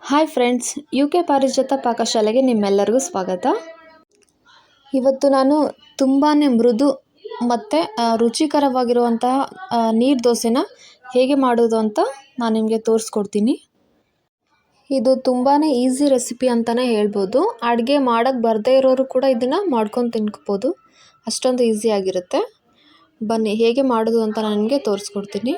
Hi friends, UK ಪಾರಿಜಾತ ಪಾಕಶಾಲೆಗೆ ನಿಮ್ಮೆಲ್ಲರಿಗೂ ಸ್ವಾಗತ. ಇವತ್ತು ನಾನು ತುಂಬಾ ಮೃದು ಮತ್ತು ರುಚಿಕರವಾಗಿರುವಂತಹ ನೀರು ದೋಸೆನ ಹೇಗೆ ಮಾಡೋದು ಅಂತ ನಾನು ನಿಮಗೆ ತೋರಿಸ್ಕೊಡ್ತೀನಿ. ಇದು ತುಂಬಾ ಈಸಿ ರೆಸಿಪಿ ಅಂತಲೇ ಹೇಳ್ಬೋದು. ಅಡುಗೆ ಮಾಡೋಕ್ಕೆ ಬರದೇ ಇರೋರು ಕೂಡ ಇದನ್ನು ಮಾಡ್ಕೊಂಡು ತಿನ್ಕೋಬೋದು, ಅಷ್ಟೊಂದು ಈಸಿಯಾಗಿರುತ್ತೆ. ಬನ್ನಿ ಹೇಗೆ ಮಾಡೋದು ಅಂತ ನಾನು ನಿಮಗೆ ತೋರಿಸ್ಕೊಡ್ತೀನಿ.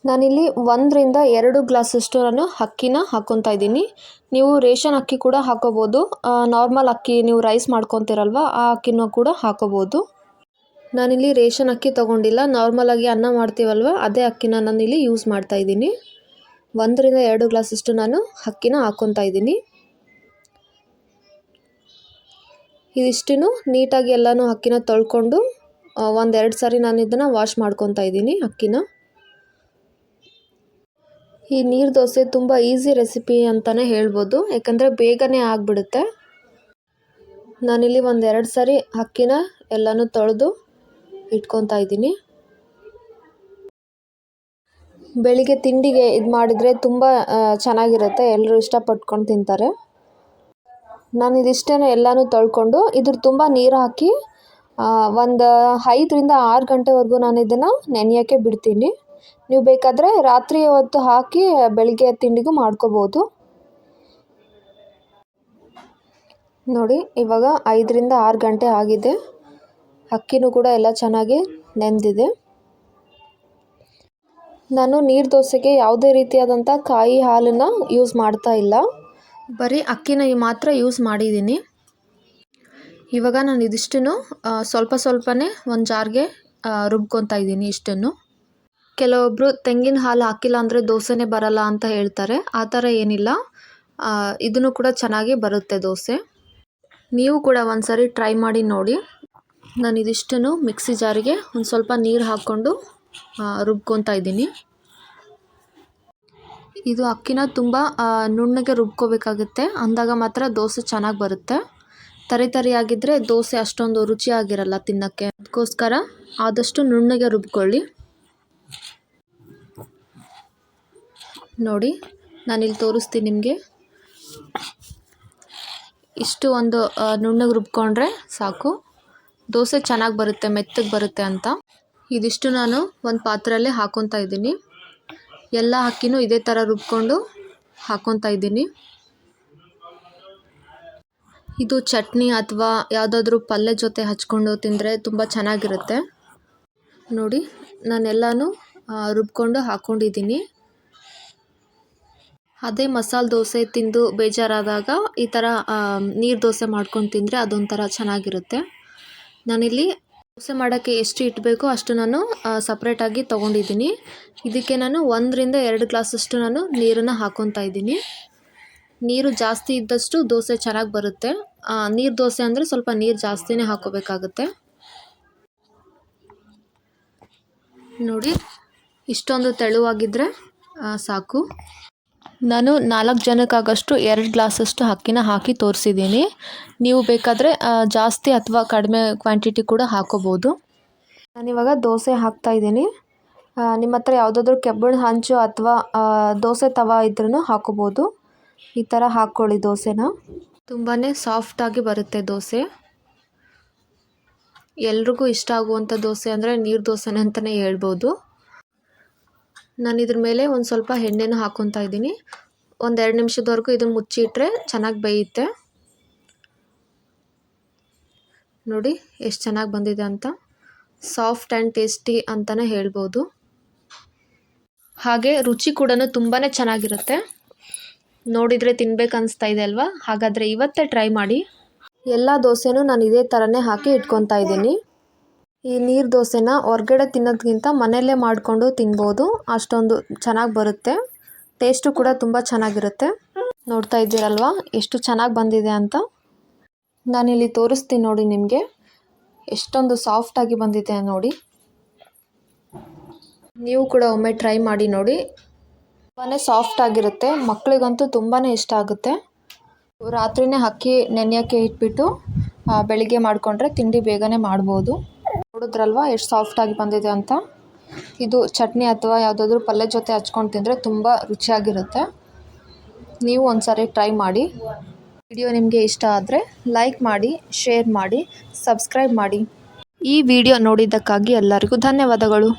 ನಾನಿಲ್ಲಿ 1ರಿಂದ 2 ಗ್ಲಾಸಷ್ಟು ನಾನು ಅಕ್ಕಿನ ಹಾಕ್ಕೊತಾ ಇದ್ದೀನಿ. ನೀವು ರೇಷನ್ ಅಕ್ಕಿ ಕೂಡ ಹಾಕೋಬೋದು. ನಾರ್ಮಲ್ ಅಕ್ಕಿ ನೀವು ರೈಸ್ ಮಾಡ್ಕೊತೀರಲ್ವ, ಆ ಅಕ್ಕಿನೂ ಕೂಡ ಹಾಕೋಬೋದು. ನಾನಿಲ್ಲಿ ರೇಷನ್ ಅಕ್ಕಿ ತೊಗೊಂಡಿಲ್ಲ, ನಾರ್ಮಲಾಗಿ ಅನ್ನ ಮಾಡ್ತೀವಲ್ವ ಅದೇ ಅಕ್ಕಿನ ನಾನಿಲ್ಲಿ ಯೂಸ್ ಮಾಡ್ತಾ ಇದ್ದೀನಿ. 1ರಿಂದ 2 ಗ್ಲಾಸಷ್ಟು ನಾನು ಅಕ್ಕಿನ ಹಾಕ್ಕೊತಾ ಇದ್ದೀನಿ. ಇದಿಷ್ಟು ನೀಟಾಗಿ ಎಲ್ಲನೂ ಅಕ್ಕಿನ ತೊಳ್ಕೊಂಡು 1-2 ಸಾರಿ ನಾನು ಇದನ್ನು ವಾಶ್ ಮಾಡ್ಕೊತಾ ಇದ್ದೀನಿ ಅಕ್ಕಿನ. ಈ ನೀರು ದೋಸೆ ತುಂಬ ಈಸಿ ರೆಸಿಪಿ ಅಂತಲೇ ಹೇಳ್ಬೋದು, ಯಾಕಂದರೆ ಬೇಗನೆ ಆಗಿಬಿಡುತ್ತೆ. ನಾನಿಲ್ಲಿ 1-2 ಸಾರಿ ಅಕ್ಕಿನ ಎಲ್ಲನೂ ತೊಳೆದು ಇಟ್ಕೊತಾ ಇದ್ದೀನಿ. ಬೆಳಿಗ್ಗೆ ತಿಂಡಿಗೆ ಇದು ಮಾಡಿದರೆ ತುಂಬ ಚೆನ್ನಾಗಿರುತ್ತೆ, ಎಲ್ಲರೂ ಇಷ್ಟಪಟ್ಕೊಂಡು ತಿಂತಾರೆ. ನಾನು ಇದಿಷ್ಟೇ ಎಲ್ಲನೂ ತೊಳ್ಕೊಂಡು ಇದ್ರ ತುಂಬ ನೀರು ಹಾಕಿ ಒಂದು 5ರಿಂದ 6 ಗಂಟೆವರೆಗೂ ನಾನು ಇದನ್ನು ನೆನೆಯೋಕ್ಕೆ ಬಿಡ್ತೀನಿ. ನೀವು ಬೇಕಾದರೆ ರಾತ್ರಿ ಹೊತ್ತು ಹಾಕಿ ಬೆಳಿಗ್ಗೆ ತಿಂಡಿಗೂ ಮಾಡ್ಕೋಬೋದು. ನೋಡಿ, ಇವಾಗ 5ರಿಂದ 6 ಗಂಟೆ ಆಗಿದೆ. ಅಕ್ಕಿನೂ ಕೂಡ ಎಲ್ಲ ಚೆನ್ನಾಗಿ ನೆಂದಿದೆ. ನಾನು ನೀರು ದೋಸೆಗೆ ಯಾವುದೇ ರೀತಿಯಾದಂಥ ಕಾಯಿ ಹಾಲನ್ನು ಯೂಸ್ ಮಾಡ್ತಾ ಇಲ್ಲ, ಬರೀ ಅಕ್ಕಿನ ಮಾತ್ರ ಯೂಸ್ ಮಾಡಿದ್ದೀನಿ. ಇವಾಗ ನಾನು ಇದಿಷ್ಟನ್ನು ಸ್ವಲ್ಪನೇ ಒಂದು ಜಾರ್ಗೆ ರುಬ್ಕೊತಾ ಇದ್ದೀನಿ. ಇಷ್ಟನ್ನು ಕೆಲವೊಬ್ಬರು ತೆಂಗಿನ ಹಾಲು ಹಾಕಿಲ್ಲ ಅಂದರೆ ದೋಸೆನೇ ಬರಲ್ಲ ಅಂತ ಹೇಳ್ತಾರೆ. ಆ ಥರ ಏನಿಲ್ಲ, ಇದನ್ನು ಕೂಡ ಚೆನ್ನಾಗಿ ಬರುತ್ತೆ ದೋಸೆ. ನೀವು ಕೂಡ ಒಂದು ಸಾರಿ ಟ್ರೈ ಮಾಡಿ ನೋಡಿ. ನಾನು ಇದಿಷ್ಟನ್ನು ಮಿಕ್ಸಿ ಜಾರಿಗೆ ಒಂದು ಸ್ವಲ್ಪ ನೀರು ಹಾಕ್ಕೊಂಡು ರುಬ್ಕೊತಾ ಇದ್ದೀನಿ. ಇದು ಅಕ್ಕಿನ ತುಂಬ ನುಣ್ಣಗೆ ರುಬ್ಕೋಬೇಕಾಗುತ್ತೆ, ಅಂದಾಗ ಮಾತ್ರ ದೋಸೆ ಚೆನ್ನಾಗಿ ಬರುತ್ತೆ. ತರಿಯಾಗಿದ್ದರೆ ದೋಸೆ ಅಷ್ಟೊಂದು ರುಚಿಯಾಗಿರಲ್ಲ ತಿನ್ನೋಕ್ಕೆ. ಅದಕ್ಕೋಸ್ಕರ ಆದಷ್ಟು ನುಣ್ಣಗೆ ರುಬ್ಕೊಳ್ಳಿ. ನೋಡಿ, ನಾನಿಲ್ಲಿ ತೋರಿಸ್ತೀನಿ ನಿಮಗೆ. ಇಷ್ಟು ಒಂದು ನುಣ್ಣಗೆ ರುಬ್ಕೊಂಡ್ರೆ ಸಾಕು, ದೋಸೆ ಚೆನ್ನಾಗಿ ಬರುತ್ತೆ, ಮೆತ್ತಗೆ ಬರುತ್ತೆ ಅಂತ. ಇದಿಷ್ಟು ನಾನು ಒಂದು ಪಾತ್ರೆಯಲ್ಲೇ ಹಾಕ್ಕೊತಾ ಇದ್ದೀನಿ. ಎಲ್ಲ ಅಕ್ಕಿನೂ ಇದೇ ಥರ ರುಬ್ಕೊಂಡು ಹಾಕ್ಕೊತಾ ಇದ್ದೀನಿ. ಇದು ಚಟ್ನಿ ಅಥವಾ ಯಾವುದಾದ್ರೂ ಪಲ್ಯ ಜೊತೆ ಹಚ್ಕೊಂಡು ತಿಂದರೆ ತುಂಬ ಚೆನ್ನಾಗಿರುತ್ತೆ. ನೋಡಿ, ನಾನೆಲ್ಲನೂ ರುಬ್ಕೊಂಡು ಹಾಕ್ಕೊಂಡಿದ್ದೀನಿ. ಅದೇ ಮಸಾಲೆ ದೋಸೆ ತಿಂದು ಬೇಜಾರಾದಾಗ ಈ ಥರ ನೀರು ದೋಸೆ ಮಾಡ್ಕೊಂಡು ತಿಂದರೆ ಅದೊಂಥರ ಚೆನ್ನಾಗಿರುತ್ತೆ. ನಾನಿಲ್ಲಿ ದೋಸೆ ಮಾಡೋಕ್ಕೆ ಎಷ್ಟು ಇಟ್ಟಬೇಕೋ ಅಷ್ಟು ನಾನು ಸಪ್ರೇಟಾಗಿ ತೊಗೊಂಡಿದ್ದೀನಿ. ಇದಕ್ಕೆ ನಾನು 1ರಿಂದ 2 ಗ್ಲಾಸಷ್ಟು ನಾನು ನೀರನ್ನು ಹಾಕ್ಕೊತಾ ಇದ್ದೀನಿ. ನೀರು ಜಾಸ್ತಿ ಇದ್ದಷ್ಟು ದೋಸೆ ಚೆನ್ನಾಗಿ ಬರುತ್ತೆ. ನೀರು ದೋಸೆ ಅಂದರೆ ಸ್ವಲ್ಪ ನೀರು ಜಾಸ್ತಿನೇ ಹಾಕ್ಕೋಬೇಕಾಗುತ್ತೆ. ನೋಡಿ, ಇಷ್ಟೊಂದು ತೆಳುವಾಗಿದ್ದರೆ ಸಾಕು. ನಾನು 4 ಜನಕ್ಕಾಗಷ್ಟು 2 ಗ್ಲಾಸಷ್ಟು ಅಕ್ಕಿನ ಹಾಕಿ ತೋರಿಸಿದ್ದೀನಿ. ನೀವು ಬೇಕಾದರೆ ಜಾಸ್ತಿ ಅಥವಾ ಕಡಿಮೆ ಕ್ವಾಂಟಿಟಿ ಕೂಡ ಹಾಕೋಬೋದು. ನಾನಿವಾಗ ದೋಸೆ ಹಾಕ್ತಾಯಿದ್ದೀನಿ. ನಿಮ್ಮ ಹತ್ರ ಯಾವುದಾದ್ರೂ ಕೆಬ್ಬಣ ಹಂಚು ಅಥವಾ ದೋಸೆ ತವ ಇದ್ರೂ ಹಾಕೋಬೋದು. ಈ ಥರ ಹಾಕ್ಕೊಳ್ಳಿ ದೋಸೆನ. ತುಂಬಾ ಸಾಫ್ಟಾಗಿ ಬರುತ್ತೆ ದೋಸೆ. ಎಲ್ರಿಗೂ ಇಷ್ಟ ಆಗುವಂಥ ದೋಸೆ ಅಂದರೆ ನೀರು ದೋಸೆನೇ ಅಂತಲೇ ಹೇಳ್ಬೋದು. ನಾನು ಇದ್ರ ಮೇಲೆ ಒಂದು ಸ್ವಲ್ಪ ಎಣ್ಣೆನ ಹಾಕ್ಕೊತಾ ಇದ್ದೀನಿ. 1-2 ನಿಮಿಷದವರೆಗೂ ಇದನ್ನು ಮುಚ್ಚಿಟ್ರೆ ಚೆನ್ನಾಗಿ ಬೇಯುತ್ತೆ. ನೋಡಿ ಎಷ್ಟು ಚೆನ್ನಾಗಿ ಬಂದಿದೆ ಅಂತ. ಸಾಫ್ಟ್ ಆ್ಯಂಡ್ ಟೇಸ್ಟಿ ಅಂತಲೇ ಹೇಳ್ಬೋದು. ಹಾಗೆ ರುಚಿ ಕೂಡ ತುಂಬಾ ಚೆನ್ನಾಗಿರುತ್ತೆ. ನೋಡಿದರೆ ತಿನ್ಬೇಕು ಅನಿಸ್ತಾ ಇದೆ ಅಲ್ವಾ? ಹಾಗಾದರೆ ಇವತ್ತೇ ಟ್ರೈ ಮಾಡಿ. ಎಲ್ಲ ದೋಸೆನೂ ನಾನು ಇದೇ ಥರನೇ ಹಾಕಿ ಇಟ್ಕೊತಾ ಇದ್ದೀನಿ. ಈ ನೀರು ದೋಸೆನ ಹೊರ್ಗಡೆ ತಿನ್ನೋದಕ್ಕಿಂತ ಮನೆಯಲ್ಲೇ ಮಾಡಿಕೊಂಡು ತಿನ್ಬೋದು, ಅಷ್ಟೊಂದು ಚೆನ್ನಾಗಿ ಬರುತ್ತೆ. ಟೇಸ್ಟು ಕೂಡ ತುಂಬ ಚೆನ್ನಾಗಿರುತ್ತೆ. ನೋಡ್ತಾ ಇದ್ದೀರಲ್ವ ಎಷ್ಟು ಚೆನ್ನಾಗಿ ಬಂದಿದೆ ಅಂತ. ನಾನಿಲ್ಲಿ ತೋರಿಸ್ತೀನಿ ನೋಡಿ ನಿಮಗೆ, ಎಷ್ಟೊಂದು ಸಾಫ್ಟಾಗಿ ಬಂದಿದೆ ನೋಡಿ. ನೀವು ಕೂಡ ಒಮ್ಮೆ ಟ್ರೈ ಮಾಡಿ ನೋಡಿ. ತುಂಬಾ ಸಾಫ್ಟಾಗಿರುತ್ತೆ, ಮಕ್ಕಳಿಗಂತೂ ತುಂಬಾ ಇಷ್ಟ ಆಗುತ್ತೆ. ರಾತ್ರಿನೇ ಅಕ್ಕಿ ನೆನೆಯೋಕ್ಕೆ ಇಟ್ಬಿಟ್ಟು ಬೆಳಿಗ್ಗೆ ಮಾಡಿಕೊಂಡ್ರೆ ತಿಂಡಿ ಬೇಗನೆ ಮಾಡ್ಬೋದು. ನೋಡಿದ್ರಲ್ವ ಎಷ್ಟು ಸಾಫ್ಟಾಗಿ ಬಂದಿದೆ ಅಂತ. ಇದು ಚಟ್ನಿ ಅಥವಾ ಯಾವುದಾದ್ರೂ ಪಲ್ಯ ಜೊತೆ ಹಚ್ಕೊಂಡು ತಿಂದರೆ ತುಂಬ ರುಚಿಯಾಗಿರುತ್ತೆ. ನೀವು ಒಂದ್ಸರಿ ಟ್ರೈ ಮಾಡಿ. ವಿಡಿಯೋ ನಿಮಗೆ ಇಷ್ಟ ಆದರೆ ಲೈಕ್ ಮಾಡಿ, ಶೇರ್ ಮಾಡಿ, ಸಬ್ಸ್ಕ್ರೈಬ್ ಮಾಡಿ. ಈ ವಿಡಿಯೋ ನೋಡಿದ್ದಕ್ಕಾಗಿ ಎಲ್ಲರಿಗೂ ಧನ್ಯವಾದಗಳು.